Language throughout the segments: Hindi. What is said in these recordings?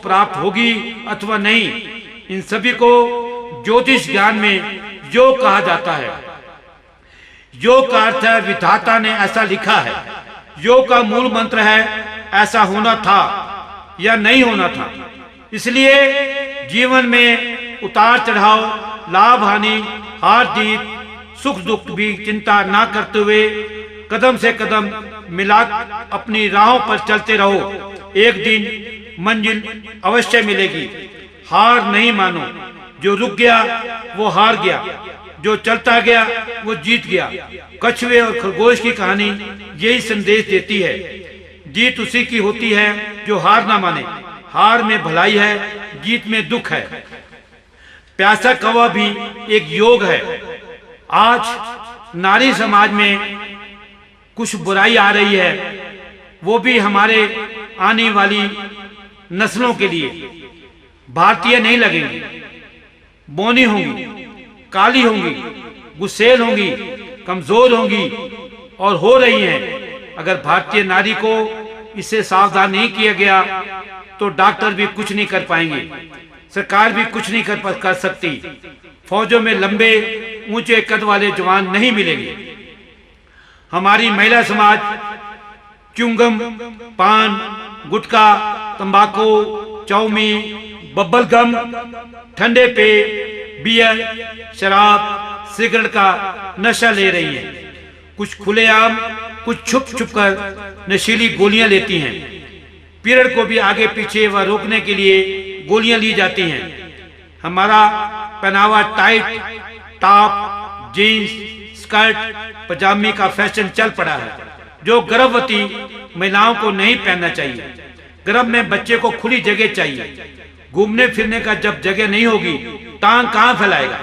प्राप्त होगी अथवा नहीं, इन सभी को ज्योतिष ज्ञान में योग कहा जाता है। योग का अर्थ है विधाता ने ऐसा लिखा है। योग का मूल मंत्र है ऐसा होना था या नहीं होना था। इसलिए जीवन में उतार चढ़ाव, लाभ हानि, हार जीत, सुख दुख भी चिंता ना करते हुए कदम से कदम मिला अपनी राहों पर चलते रहो। एक दिन मंजिल अवश्य मिलेगी। हार नहीं मानो। जो रुक गया वो हार गया, जो चलता गया वो जीत गया। कछुए और खरगोश की कहानी यही संदेश देती है। जीत उसी की होती है जो हार ना माने। हार में भलाई है, जीत में दुख है। प्यासा कौवा भी एक योग है। आज नारी समाज में कुछ बुराई आ रही है, वो भी हमारे आने वाली नस्लों के लिए। भारतीय नहीं लगेंगी, बौनी होंगी, काली होंगी, गुस्सेल होंगी, कमजोर होंगी और हो रही हैं। अगर भारतीय नारी को इससे सावधान नहीं किया गया तो डॉक्टर भी कुछ नहीं कर पाएंगे, सरकार भी कुछ नहीं कर सकती। फौजों में लंबे ऊंचे कद वाले जवान नहीं मिलेंगे। हमारी महिला समाज च्युइंगम, पान, गुटखा, तंबाकू, चौमी, बब्बल गम, ठंडे पेय, बियर, शराब, सिगरेट का नशा ले रही है। कुछ खुलेआम, कुछ छुप छुप कर नशीली गोलियां लेती हैं। पीरियड को भी आगे पीछे व रोकने के लिए गोलियां ली जाती हैं। हमारा पहनावा टाइट टॉप, जीन्स, स्कर्ट, पजामी का फैशन चल पड़ा है, जो गर्भवती महिलाओं को नहीं पहनना चाहिए। गर्भ में बच्चे को खुली जगह चाहिए। घूमने फिरने का जब जगह नहीं होगी, टांग कहां फैलाएगा?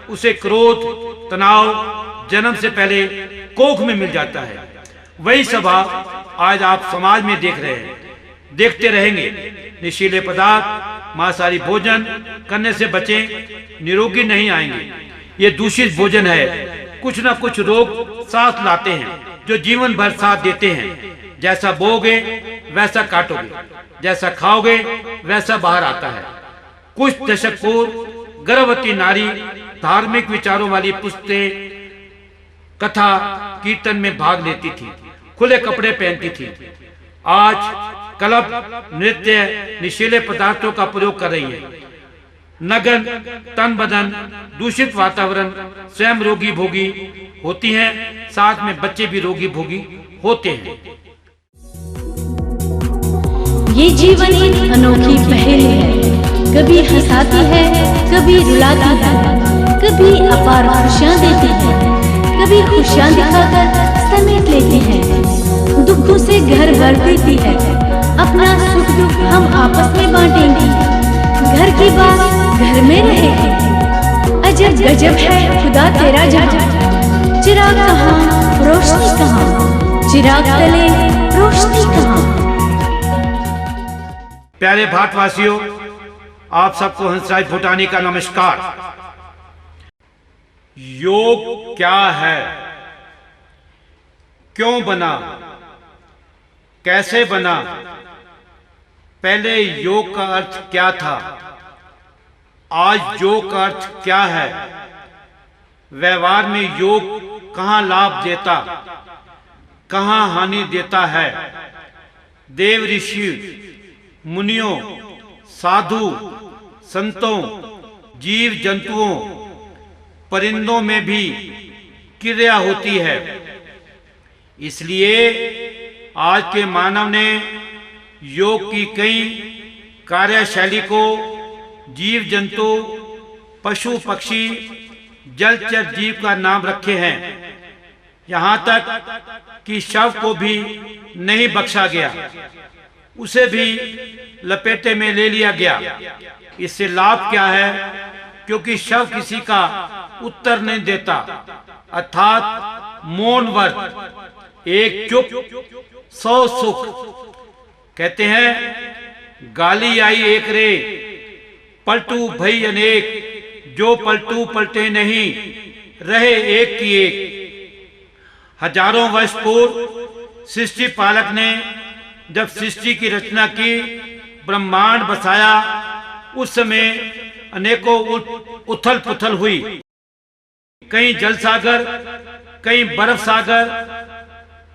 उसे क्रोध, तनाव जन्म से पहले कोख में मिल जाता है। वही स्वभाव आज आप समाज में देख रहे हैं, देखते रहेंगे। नशीले पदार्थ, मांसाहारी भोजन करने से बचें, निरोगी नहीं आएंगे। ये दूषित भोजन है, कुछ ना कुछ रोग साथ लाते हैं, जो जीवन भर साथ देते हैं। जैसा बोगे वैसा काटोगे, जैसा खाओगे वैसा बाहर आता है। कुछ दशक पूर्व गर्भवती नारी धार्मिक विचारों वाली पुस्तकें, कथा, कीर्तन में भाग लेती थी, खुले कपड़े पहनती थी। आज क्लब, नृत्य, नशीले पदार्थों का प्रयोग कर रही है। नग्न तन बदन, दूषित वातावरण, स्वयं रोगी भोगी होती हैं, साथ में बच्चे भी रोगी भोगी होते हैं। ये जीवन एक अनोखी पहेली है, कभी हंसाती है, कभी रुलाती है, कभी अपार खुशियाँ देती है, कभी खुशियाँ दिखाकर समेट लेती है, दुखों से घर भर देती है। अपना सुख दुख हम आपस में बांटेंगे, घर की बात घर में रहेगी। अजब गजब है खुदा तेरा जहां, चिराग कहाँ रोशनी कहाँ, चिराग तले रोशनी कहाँ। प्यारे भारतवासियों, आप सबको हंसराज भूटानी का नमस्कार। योग क्या है, क्यों बना, कैसे बना, पहले योग का अर्थ क्या था, आज योग का अर्थ क्या है, व्यवहार में योग कहां लाभ देता, कहां हानि देता है। देव ऋषि मुनियों, साधु संतों, जीव जंतुओं, परिंदों में भी क्रिया होती है। इसलिए आज के मानव ने योग की कई कार्यशैली को जीव जंतु, पशु पक्षी, जलचर जीव का नाम रखे हैं। यहाँ तक कि शव को भी नहीं बख्शा गया, उसे भी लपेटे में ले लिया गया। इससे लाभ क्या है? क्योंकि शव किसी का उत्तर नहीं देता, अर्थात मौन व्रत, एक चुप 100 सुख। कहते हैं गाली आई एक रे, पलटू भई अनेक, जो पलटू पलटे नहीं, रहे एक की एक। हजारों वर्ष पूर्व सृष्टि पालक ने जब सृष्टि की रचना की, ब्रह्मांड बसाया, उस समय अनेकों उथल पुथल हुई। कहीं जल सागर, कहीं बर्फ सागर,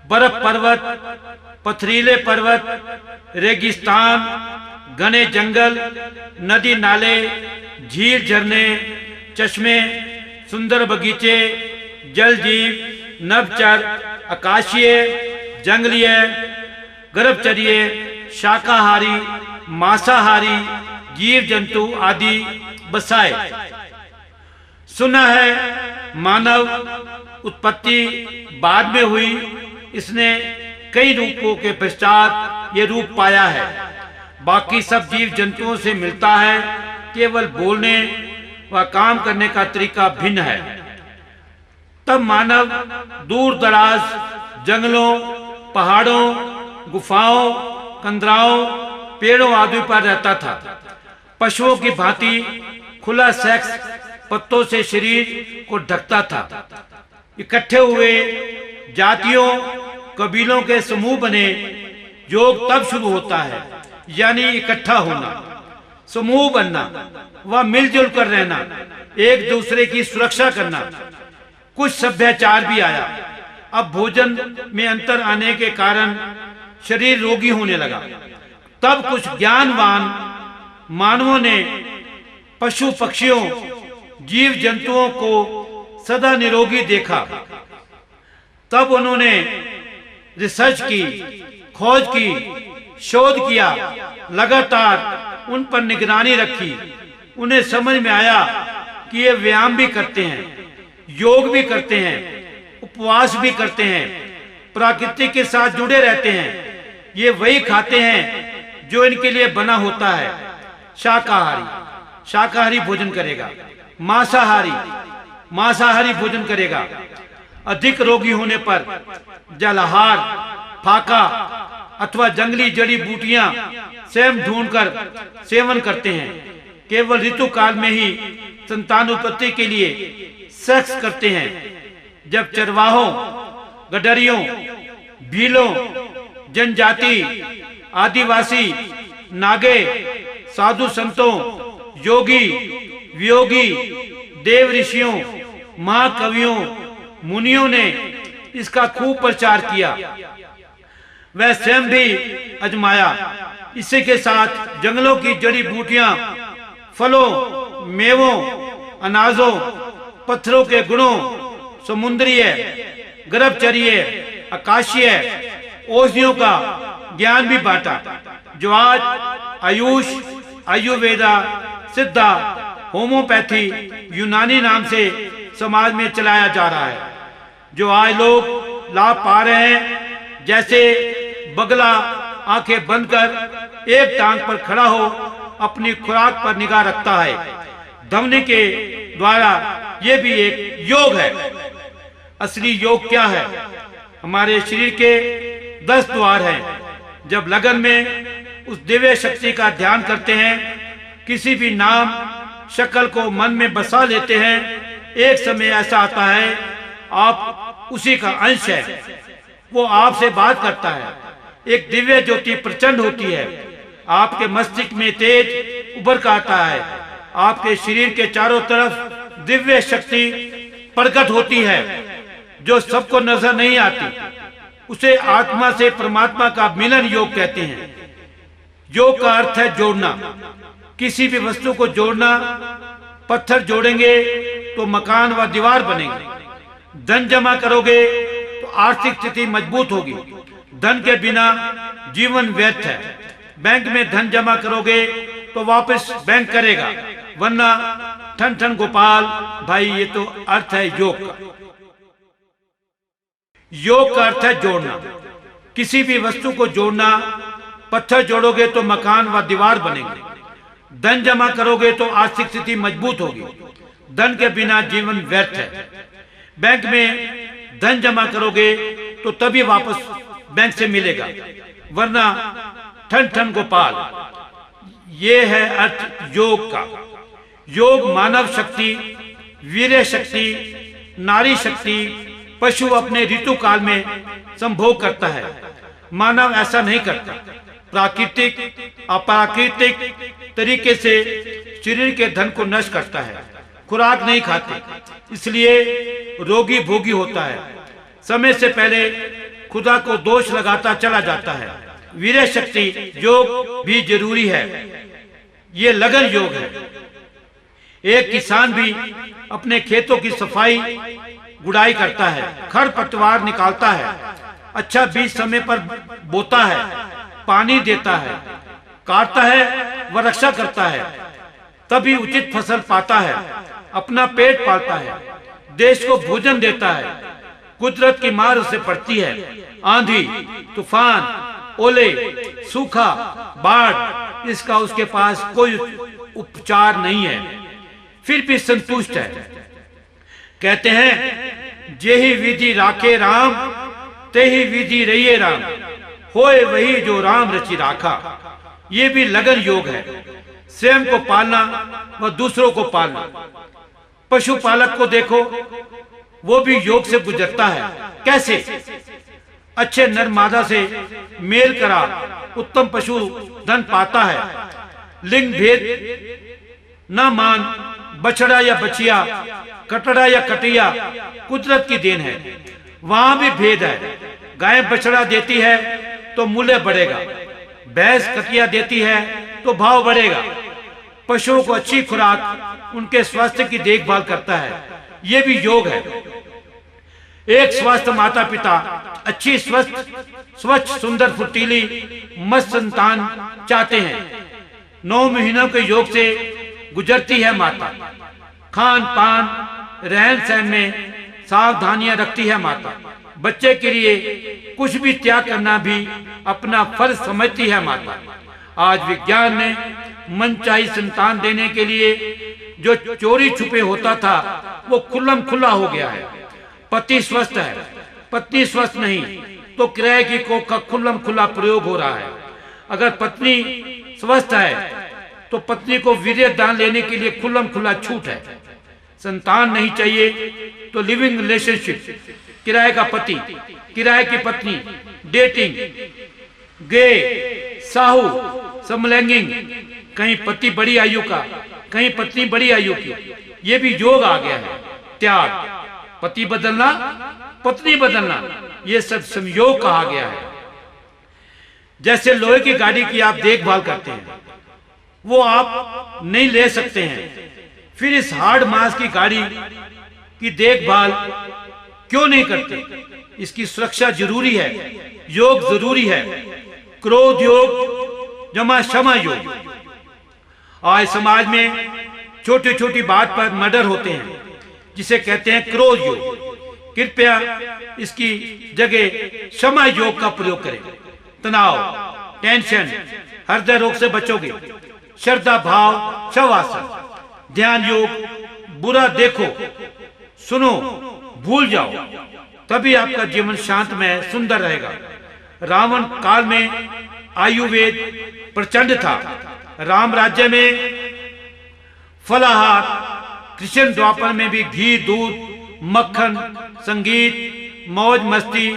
बर्फ पर्वत, पथरीले पर्वत, रेगिस्तान, घने जंगल, नदी नाले, झील झरने, चश्मे, सुंदर बगीचे, जल जीव, नभचर, आकाशीय, जंगलीय, गर्भचर्य, शाकाहारी, मांसाहारी जीव जंतु आदि बसाए। सुना है मानव उत्पत्ति बाद में हुई, इसने कई रूपों के पश्चात ये रूप पाया है। बाकी सब जीव जंतुओं से मिलता है, केवल बोलने व काम करने का तरीका भिन्न है। तब मानव दूर दराज जंगलों, पहाड़ों, गुफाओं, कंदराओं, पेड़ों आदि पर रहता था। पशुओं की भांति खुला सेक्स पत्तों से शरीर को ढकता था। इकट्ठे हुए जातियों, कबीलों के समूह बने। योग तब शुरू होता है, यानी इकट्ठा होना, समूह बनना व मिलजुल कर रहना, एक दूसरे की सुरक्षा करना। कुछ सभ्याचार भी आया। अब भोजन में अंतर आने के कारण शरीर रोगी होने लगा। तब कुछ ज्ञानवान मानवों ने पशु पक्षियों, जीव जंतुओं को सदा निरोगी देखा। तब उन्होंने रिसर्च की, खोज की, शोध किया, लगातार उन पर निगरानी रखी। उन्हें समझ में आया कि ये व्यायाम भी करते हैं, योग भी करते हैं, उपवास भी करते हैं, प्रकृति के साथ जुड़े रहते हैं। ये वही खाते हैं जो इनके लिए बना होता है। शाकाहारी शाकाहारी भोजन करेगा, मांसाहारी मांसाहारी भोजन करेगा। अधिक रोगी होने पर जलाहार, फाका अथवा जंगली जड़ी बूटियां स्वयं ढूंढकर सेवन करते हैं। केवल ऋतु काल में ही संतानोत्पत्ति के लिए सेक्स करते हैं। जब चरवाहों, गडरियों, भीलों, जनजाति, आदिवासी, नागे, साधु संतों, योगी, वियोगी, देव ऋषियों, महाकवियों, मुनियों ने इसका खूब प्रचार किया। वह स्वयं भी अजमाया। इसी के साथ जंगलों की जड़ी बूटियां, फलों, मेवों, अनाजों, पत्थरों के गुणों, समुद्रीय, गर्भचर्य, आकाशीय औषधियों का ज्ञान भी बांटा, जो आज आयुष, आयुर्वेदा, सिद्धा, होम्योपैथी, यूनानी नाम से समाज में चलाया जा रहा है। जो आज लोग लाभ पा रहे हैं, जैसे बगला आंखें बंद कर एक टांग पर खड़ा हो अपनी खुराक पर निगाह रखता है। धमनी के द्वारा यह भी एक योग है। असली योग क्या है? हमारे शरीर के 10 द्वार हैं। जब लगन में उस दिव्य शक्ति का ध्यान करते हैं, किसी भी नाम शक्ल को मन में बसा लेते हैं, एक समय ऐसा आता है आप उसी का अंश है। वो आपसे बात करता है। एक दिव्य ज्योति प्रचंड होती है। आपके मस्तिष्क में तेज उभर कर आता है। आपके शरीर के चारों तरफ दिव्य शक्ति प्रकट होती है, जो सबको नजर नहीं आती। उसे आत्मा से परमात्मा का मिलन योग कहते हैं। योग का अर्थ है जोड़ना, किसी भी वस्तु को जोड़ना। पत्थर जोड़ेंगे तो मकान व दीवार बनेंगे। धन जमा करोगे तो आर्थिक स्थिति मजबूत होगी। धन के बिना जीवन व्यर्थ है। बैंक में धन जमा करोगे तो वापस बैंक करेगा, वरना ठन ठन गोपाल। भाई, ये तो अर्थ है योग का। योग का अर्थ है जोड़ना, किसी भी वस्तु को जोड़ना। पत्थर जोड़ोगे तो मकान व दीवार बनेंगे। धन जमा करोगे तो आर्थिक स्थिति मजबूत होगी। धन के बिना जीवन व्यर्थ है। बैंक में धन जमा करोगे तो तभी वापस बैंक से मिलेगा, वरना ठन ठन गोपाल। ये है अर्थ योग का। योग मानव शक्ति, वीर्य शक्ति, नारी शक्ति, पशु अपने ऋतु काल में संभोग करता है। मानव ऐसा नहीं करता। प्राकृतिक अप्राकृतिक तरीके से शरीर के धन को नष्ट करता है। खुराक नहीं खाते, इसलिए रोगी भोगी होता है। समय से पहले खुदा को दोष लगाता चला जाता है। वीर्य शक्ति योग भी जरूरी है, ये लगन योग है। एक किसान भी अपने खेतों की सफाई गुड़ाई करता है, खरपतवार निकालता है, अच्छा बीज समय पर बोता है, पानी देता है, काटता है व रक्षा करता है, तभी उचित फसल पाता है, अपना पेट पालता है, देश को भोजन देता है। कुदरत की मार उसे पड़ती है, आंधी, तूफान, ओले, सूखा, बाढ़, इसका उसके पास कोई उपचार नहीं है, फिर भी संतुष्ट है। कहते हैं जेहि विधि राखे राम तेहि विधि रहिए राम, होए वही जो राम रचि राखा। ये भी लगन योग है, स्वयं को पालना व दूसरों को पालना। पशुपालक को देखो, वो भी योग से गुजरता है। कैसे? अच्छे नर मादा से मेल करा उत्तम पशु धन पाता है। लिंग भेद न मान, बछड़ा या बछिया, कटड़ा या कटिया कुदरत की देन है। वहां भी भेद है। गाय बछड़ा देती है तो मूल्य बढ़ेगा, भैंस कटिया देती है तो भाव बढ़ेगा। पशुओं को अच्छी खुराक उनके स्वास्थ्य की देखभाल करता है, ये भी योग है। एक स्वस्थ माता पिता अच्छी स्वस्थ स्वच्छ सुंदर फुर्तीली मस्त संतान चाहते हैं। 9 महीनों के योग से गुजरती है माता। खान पान रहन सहन में सावधानियां रखती है माता। बच्चे के लिए कुछ भी त्याग करना भी अपना फर्ज समझती है माता। आज विज्ञान ने मनचाही संतान देने के लिए जो चोरी छुपे होता था वो खुल्लम खुला हो गया है। पति स्वस्थ है, पत्नी स्वस्थ नहीं, तो किराए की कोख का खुल्लम खुला प्रयोग हो रहा है। अगर पत्नी स्वस्थ है तो पत्नी को वीर्य दान लेने के लिए खुल्लम खुला छूट है। संतान नहीं चाहिए तो लिविंग रिलेशनशिप, किराए का पति, किराए की पत्नी, डेटिंग, गे, साहू, समलैंगिक, कहीं पति बड़ी आयु का, कहीं पत्नी बड़ी आयु की, ये भी योग आ गया है। त्याग, पति बदलना, पत्नी बदलना, ये सब संयोग कहा गया है। जैसे लोहे की गाड़ी की आप देखभाल करते हैं, वो आप नहीं ले सकते हैं, फिर इस हार्ड मास की गाड़ी की देखभाल क्यों नहीं करते? इसकी सुरक्षा जरूरी है, योग जरूरी है। क्रोध योग जमा क्षमा योग। आज समाज में छोटी छोटी बात पर मर्डर होते हैं, जिसे कहते हैं क्रोध योग। कृपया इसकी जगह क्षमा योग का प्रयोग करें। तनाव, टेंशन, हृदय रोग से बचोगे। श्रद्धा भाव शवासन, ध्यान योग, बुरा देखो सुनो भूल जाओ, तभी आपका जीवन शांतमय सुंदर रहेगा। रावण काल में आयुर्वेद प्रचंड था। राम राज्य में फलाहार, कृष्ण द्वापर में भी घी, दूध, मक्खन, संगीत, मौज मस्ती,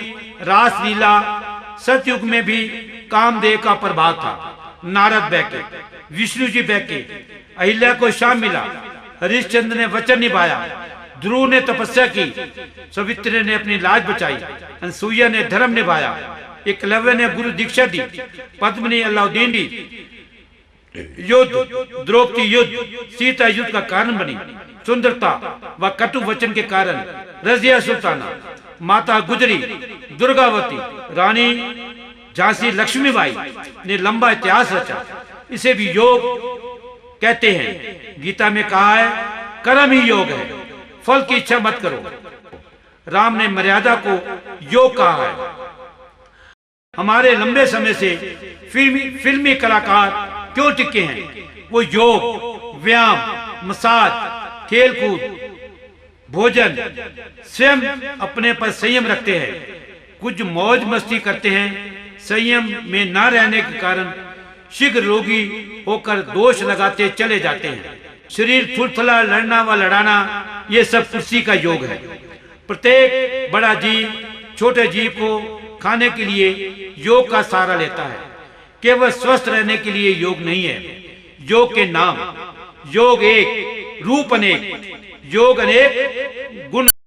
रास लीला, सतयुग में भी कामदेव का प्रभाव था। नारद बहके, विष्णु जी बहके, अहिल्या को शाम मिला, हरिश्चंद्र ने वचन निभाया, ध्रुव ने तपस्या की, सवित्री ने अपनी लाज बचाई, अनसुईया ने धर्म निभाया, एकलव्य ने गुरु दीक्षा दी, पद्मिनी अलाउद्दीन दी, युद्ध द्रौपदी युद्ध सीता युद्ध का कारण बनी। सुंदरता व कटु वचन के कारण रजिया सुल्ताना, माता गुजरी, दुर्गावती, रानी झांसी लक्ष्मीबाई ने लंबा इतिहास रचा। इसे भी योग कहते हैं। गीता में कहा है कर्म ही योग है, फल की इच्छा मत करो। राम ने मर्यादा को योग कहा है। हमारे लंबे समय से फिल्मी कलाकार क्यों टिके हैं? वो योग, व्यायाम, मसाज, खेलकूद, भोजन, स्वयं अपने पर संयम रखते हैं। कुछ मौज मस्ती करते हैं, संयम में न रहने के कारण शीघ्र रोगी होकर दोष लगाते चले जाते हैं। शरीर थुलथुला, लड़ना व लड़ाना, ये सब कुर्सी का योग है। प्रत्येक बड़ा जीव छोटे जीव को खाने के लिए योग का सहारा लेता है। केवल स्वस्थ रहने के लिए योग नहीं है। योग के नाम, योग एक, रूप अनेक, योग अनेक, गुण